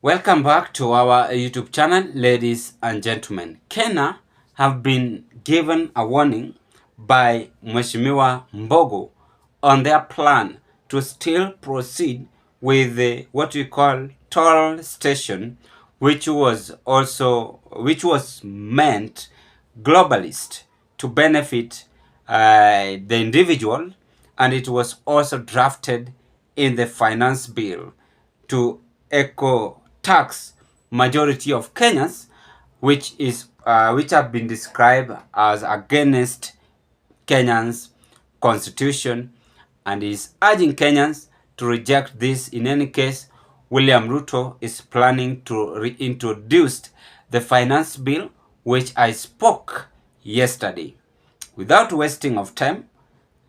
Welcome back to our YouTube channel, ladies and gentlemen. KENHA have been given a warning by Mheshimiwa Mbogo on their plan to still proceed with what we call toll station, which was meant globalist to benefit the individual, and it was also drafted in the finance bill to echo tax majority of Kenyans, which have been described as against Kenyans constitution, and is urging Kenyans to reject this. In any case, William Ruto is planning to reintroduce the finance bill, which I spoke yesterday. Without wasting of time,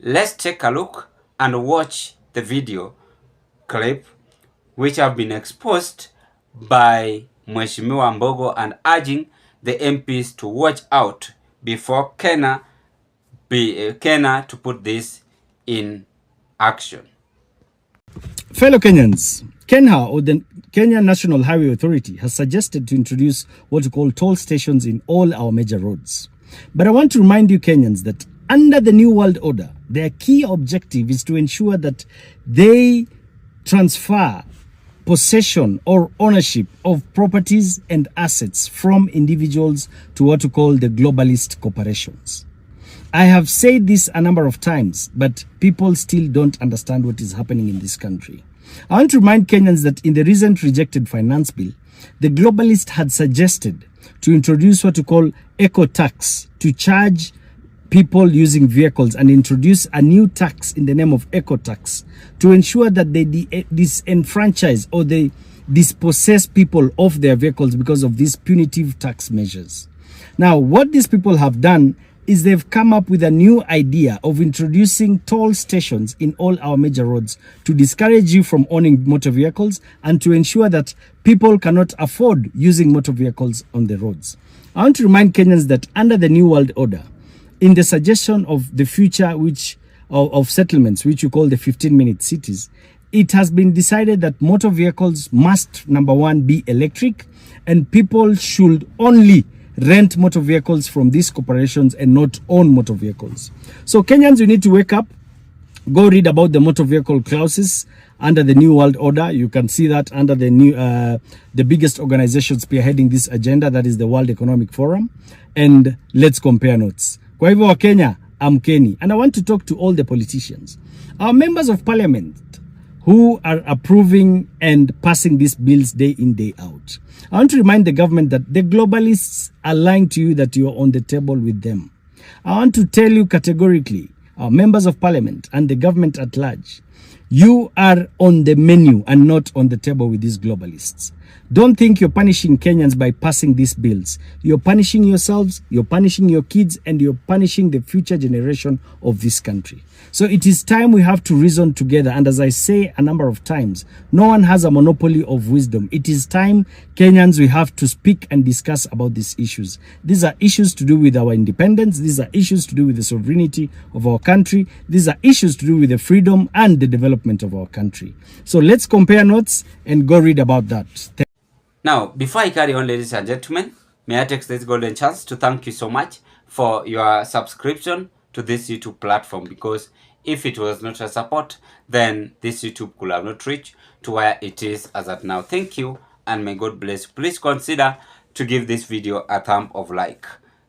let's take a look and watch the video clip which have been exposed by Mheshimiwa Mbogo and urging the MPs to watch out before KENHA to put this in action. Fellow Kenyans, KENHA, or the Kenya National Highway Authority, has suggested to introduce what we call toll stations in all our major roads. But I want to remind you Kenyans that under the New World Order, their key objective is to ensure that they transfer possession or ownership of properties and assets from individuals to what we call the globalist corporations. I have said this a number of times, but people still don't understand what is happening in this country. I want to remind Kenyans that in the recent rejected finance bill, the globalist had suggested to introduce what we call eco tax to charge people using vehicles and introduce a new tax in the name of eco tax to ensure that they disenfranchise or they dispossess people of their vehicles because of these punitive tax measures. Now, what these people have done is they've come up with a new idea of introducing toll stations in all our major roads to discourage you from owning motor vehicles and to ensure that people cannot afford using motor vehicles on the roads. I want to remind Kenyans that under the New World Order, in the suggestion of the future of settlements, which we call the 15-minute cities, it has been decided that motor vehicles must, number one, be electric, and people should only rent motor vehicles from these corporations and not own motor vehicles. So Kenyans, you need to wake up, go read about the motor vehicle clauses under the New World Order. You can see that under the biggest organization spearheading this agenda, that is the World Economic Forum, and let's compare notes. Kwa hivyo wa Kenya, amkeni. And I want to talk to all the politicians. Our members of parliament who are approving and passing these bills day in, day out. I want to remind the government that the globalists are lying to you that you are on the table with them. I want to tell you categorically, our members of parliament and the government at large, you are on the menu and not on the table with these globalists. Don't think you're punishing Kenyans by passing these bills. You're punishing yourselves, you're punishing your kids, and you're punishing the future generation of this country. So it is time we have to reason together. And as I say a number of times, no one has a monopoly of wisdom. It is time, Kenyans, we have to speak and discuss about these issues. These are issues to do with our independence. These are issues to do with the sovereignty of our country. These are issues to do with the freedom and the development of our country. So let's compare notes and go read about that. Now, before I carry on, ladies and gentlemen, may I take this golden chance to thank you so much for your subscription to this YouTube platform, because if it was not a support, then this YouTube could have not reached to where it is as at now. Thank you, and may God bless. Please consider to give this video a thumb of like.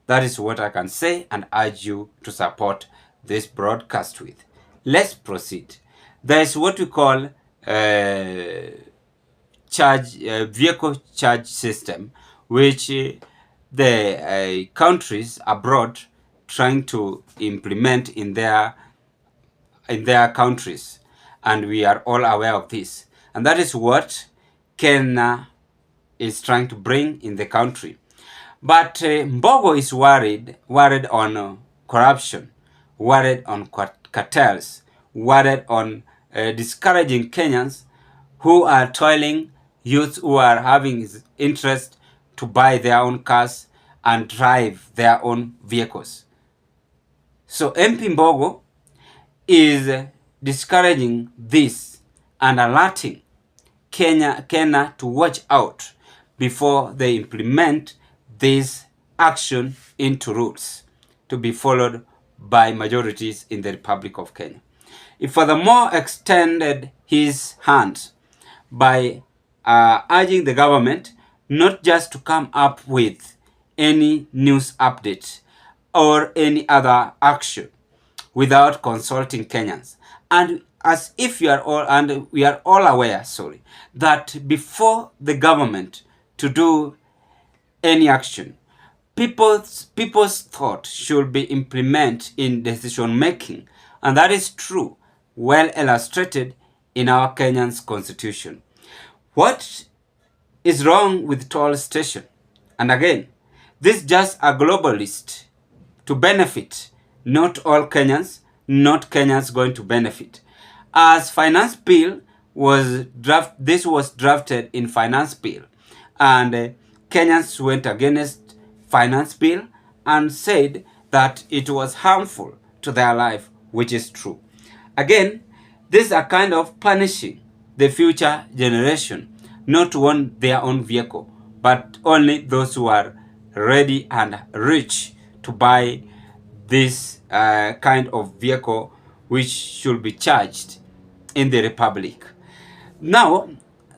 That is what I can say, and urge you to support this broadcast with. Let's proceed. There is what we call vehicle charge system, which the countries abroad trying to implement in their countries, and we are all aware of this, and that is what KENHA is trying to bring in the country. But Mbogo is worried on corruption, worried on cartels, worried on discouraging Kenyans who are toiling, youth who are having interest to buy their own cars and drive their own vehicles. So MP Mbogo is discouraging this and alerting KENHA to watch out before they implement this action into rules to be followed by majorities in the Republic of Kenya. He furthermore extended his hand by urging the government not just to come up with any news update or any other action without consulting Kenyans. And as if you are all, and we are all aware, that before the government to do any action, people's thought should be implemented in decision making, and that is true, well illustrated in our Kenyan's constitution. What is wrong with toll station? And again, this is just a globalist to benefit not all Kenyans, not Kenyans going to benefit. As finance bill was this was drafted in finance bill, and Kenyans went against finance bill and said that it was harmful to their life, which is true. Again, these are kind of punishing the future generation not to own their own vehicle, but only those who are ready and rich to buy this kind of vehicle, which should be charged in the republic. Now,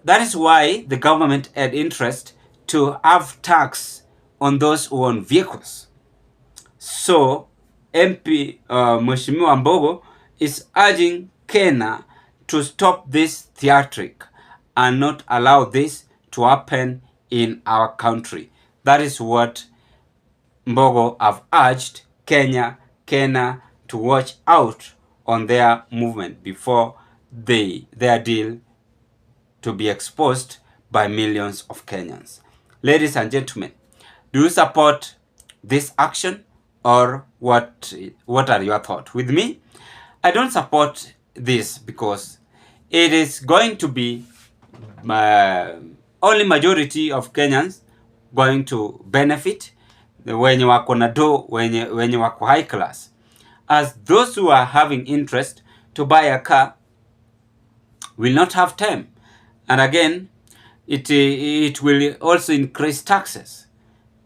that is why the government had interest to have tax on those who own vehicles. So, MP Mheshimiwa Mbogo is urging KENHA to stop this theatric and not allow this to happen in our country. That is what Mbogo have urged KENHA to watch out on their movement before their deal to be exposed by millions of Kenyans. Ladies and gentlemen, do you support this action, or what are your thoughts? With me, I don't support this because it is going to be only majority of Kenyans going to benefit, wenye wako na do, wenye wako high class, as those who are having interest to buy a car will not have time. And again, it will also increase taxes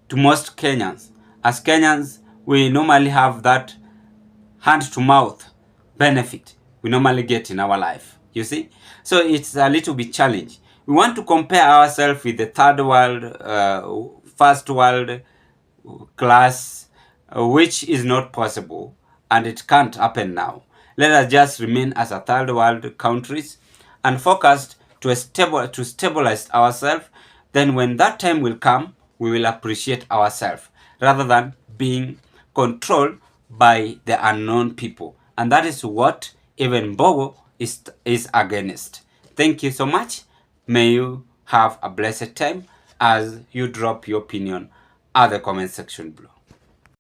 to most Kenyans. As Kenyans, we normally have that hand-to-mouth benefit we normally get in our life, you see? So it's a little bit challenge. We want to compare ourselves with the third world, first world class, which is not possible, and it can't happen now. Let us just remain as a third world countries and focused to stabilize ourselves. Then when that time will come, we will appreciate ourselves rather than being controlled by the unknown people. And that is what even Mbogo is against. Thank you so much. May you have a blessed time as you drop your opinion at the comment section below.